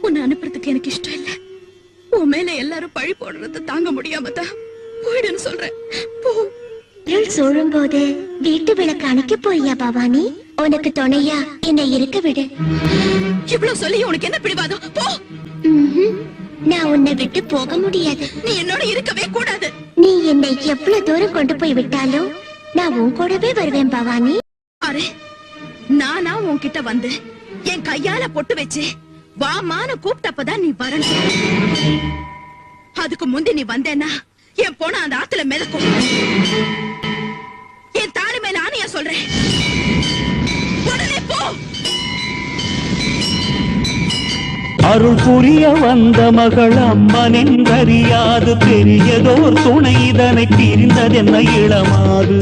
உன்னை அனுப்புறதுக்கு எனக்கு இஷ்டம் இல்ல. உன் மேல எல்லாரும் பழி போடுறது தாங்க முடியாம தான் போயிடுன்னு சொல்றேன். போ. சொல்லும் போது வீட்டு விளக்கு அணைக்க போறியா பவானி? உனக்கு துணையா என்னை இருக்க விடு. இவ்வளவு சொல்லி உனக்கு என்ன பிடிவாதம்? போ. நான் உன்னை விட்டு போக முடியாது. நீ என்னோட இருக்கவே கூடாது. நீ என்னை எவ்வளவு தூரம் கொண்டு போய் விட்டாலும் நான் உன் கூடவே வருவேன் பவானி. அரே, நானா உன்கிட்ட வந்து என் கையால பொட்டு வச்சு வாமான்னு கூப்பிட்டப்பதான் நீ வரணும். அதுக்கு முந்தி நீ வந்தேன்னா என் போன அந்த ஆத்துல மிதக்கும். என் தாலி மேல ஆணையா சொல்றேன். உடனே போ. அருள் புரிய வந்த மகள் அம்மன் என்றறியாது பெரியதோர் துணை இதனை பிரிந்ததென்ன இளமாது.